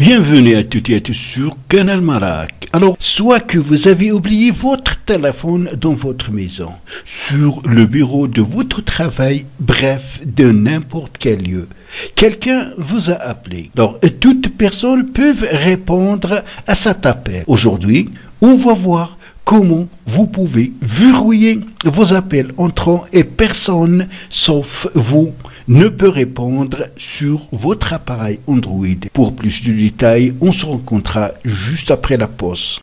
Bienvenue à toutes et à tous sur Canal Marac. Alors, soit que vous avez oublié votre téléphone dans votre maison, sur le bureau de votre travail, bref, de n'importe quel lieu. Quelqu'un vous a appelé. Alors, toutes personnes peuvent répondre à cet appel. Aujourd'hui, on va voir comment vous pouvez verrouiller vos appels entrants et personne, sauf vous, ne peut répondre sur votre appareil Android. Pour plus de détails, on se rencontrera juste après la pause.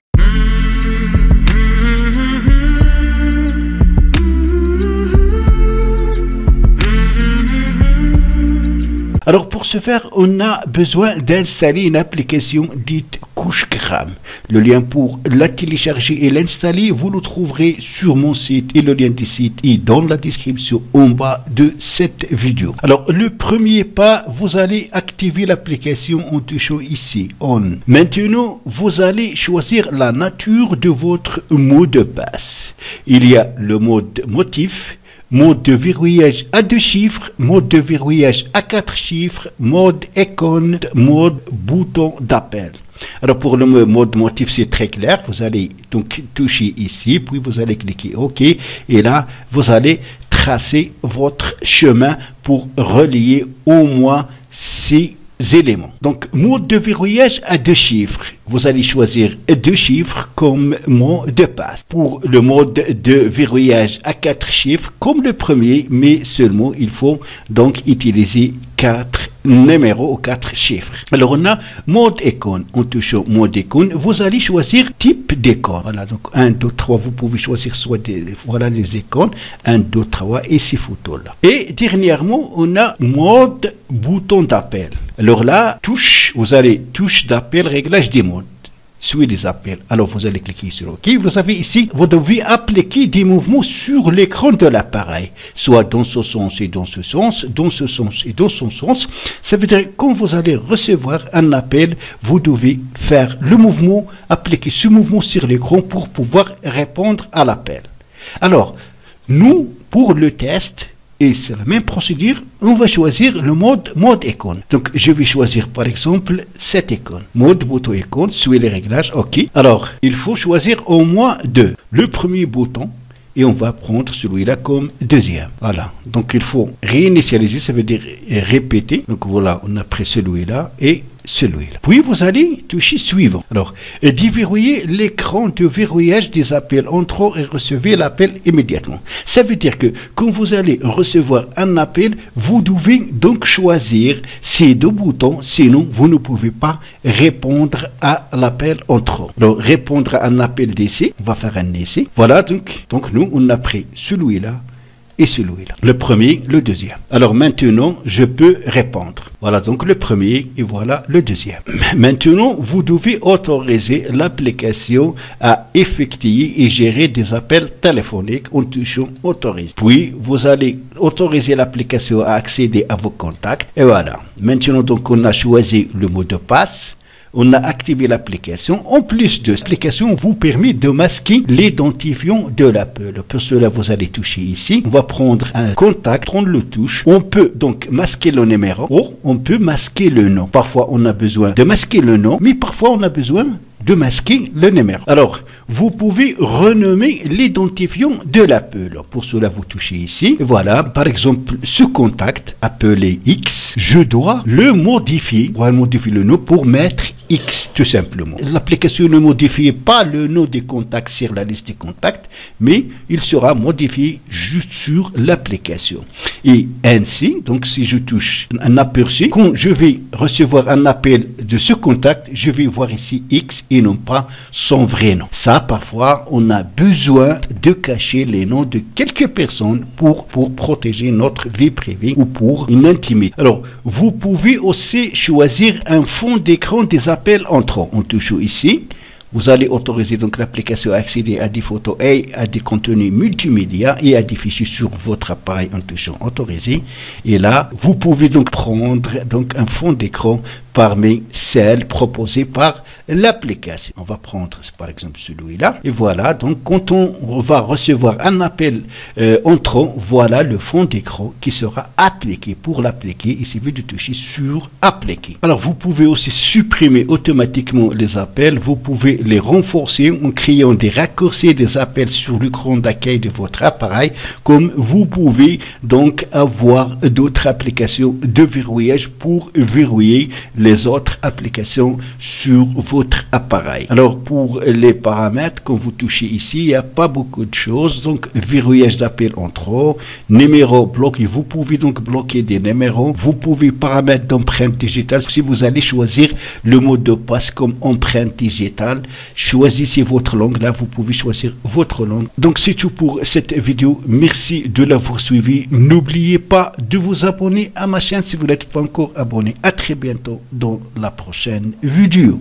Alors pour ce faire, on a besoin d'installer une application dite Couchgram. Le lien pour la télécharger et l'installer, vous le trouverez sur mon site et le lien du site est dans la description en bas de cette vidéo. Alors le premier pas, vous allez activer l'application en touchant ici On. Maintenant, vous allez choisir la nature de votre mot de passe. Il y a le mode motif, mode de verrouillage à 2 chiffres, mode de verrouillage à 4 chiffres, mode icône, mode bouton d'appel. Alors pour le mode motif, c'est très clair. Vous allez donc toucher ici, puis vous allez cliquer OK. Et là, vous allez tracer votre chemin pour relier au moins ces éléments. Donc, mot de verrouillage à 2 chiffres. Vous allez choisir 2 chiffres comme mot de passe. Pour le mode de verrouillage à 4 chiffres, comme le premier, mais seulement il faut donc utiliser 4 numéros ou 4 chiffres. Alors, on a mode icône. En touchant mode icône, vous allez choisir type d'icône. Voilà, donc 1, 2, 3, vous pouvez choisir soit voilà les icônes, 1, 2, 3 et ces photos-là. Et dernièrement, on a mode bouton d'appel. Alors là, touche, vous allez touche d'appel, réglage des modes. Suivez les appels. Alors vous allez cliquer sur OK. Vous avez ici, vous devez appliquer des mouvements sur l'écran de l'appareil, soit dans ce sens et dans ce sens, dans ce sens et dans ce sens. Ça veut dire que quand vous allez recevoir un appel, vous devez faire le mouvement, appliquer ce mouvement sur l'écran pour pouvoir répondre à l'appel. Alors, nous, pour le test, et c'est la même procédure, on va choisir le mode icône. Donc, je vais choisir par exemple cette icône. Mode bouton icône, suivez les réglages, OK. Alors, il faut choisir au moins 2. Le premier bouton, et on va prendre celui-là comme deuxième. Voilà. Donc, il faut réinitialiser, ça veut dire répéter. Donc, voilà, on a pris celui-là et celui-là. Puis, vous allez toucher suivant. Alors, déverrouiller l'écran de verrouillage des appels entrants et recevez l'appel immédiatement. Ça veut dire que quand vous allez recevoir un appel, vous devez donc choisir ces 2 boutons, sinon vous ne pouvez pas répondre à l'appel entrant. Alors, répondre à un appel d'essai, on va faire un essai. Voilà, donc nous, on a pris celui-là et celui-là. Le premier, le deuxième. Alors maintenant, je peux répondre. Voilà donc le premier et voilà le deuxième. Maintenant, vous devez autoriser l'application à effectuer et gérer des appels téléphoniques en touchant autorise. Puis, vous allez autoriser l'application à accéder à vos contacts. Et voilà. Maintenant, donc, on a choisi le mot de passe. On a activé l'application. En plus de l'application, vous permet de masquer l'identifiant de l'appel. Pour cela, vous allez toucher ici. On va prendre un contact, prendre le touche. On peut donc masquer le numéro ou on peut masquer le nom. Parfois, on a besoin de masquer le nom, mais parfois, on a besoin de masquer le numéro. Alors, vous pouvez renommer l'identifiant de l'appel. Pour cela, vous touchez ici. Et voilà, par exemple, ce contact appelé X, je dois le modifier. On va modifier le nom pour mettre X, tout simplement. L'application ne modifie pas le nom des contacts sur la liste des contacts, mais il sera modifié juste sur l'application. Et ainsi, donc si je touche un aperçu, quand je vais recevoir un appel de ce contact, je vais voir ici X et non pas son vrai nom. Ça, parfois, on a besoin de cacher les noms de quelques personnes pour protéger notre vie privée ou pour une intimité. Alors, vous pouvez aussi choisir un fond d'écran des appels entrants. En touchant ici, Vous allez autoriser donc l'application à accéder à des photos et à des contenus multimédia et à des fichiers sur votre appareil en touchant autoriser. Et là, vous pouvez donc prendre donc un fond d'écran parmi celles proposées par l'application. On va prendre par exemple celui-là. Et voilà, donc quand on va recevoir un appel entrant, voilà le fond d'écran qui sera appliqué. Pour l'appliquer, il suffit de toucher sur appliquer. Alors vous pouvez aussi supprimer automatiquement les appels. Vous pouvez les renforcer en créant des raccourcis des appels sur l'écran d'accueil de votre appareil, comme vous pouvez donc avoir d'autres applications de verrouillage pour verrouiller les autres applications sur votre appareil. Alors pour les paramètres, quand vous touchez ici, il n'y a pas beaucoup de choses. Donc verrouillage d'appel entrant, numéro bloqué, vous pouvez donc bloquer des numéros. Vous pouvez paramètres d'empreinte digitale. Si vous allez choisir le mot de passe comme empreinte digitale, choisissez votre langue. Là, vous pouvez choisir votre langue. Donc, c'est tout pour cette vidéo. Merci de l'avoir suivi. N'oubliez pas de vous abonner à ma chaîne si vous n'êtes pas encore abonné. À très bientôt dans la prochaine vidéo.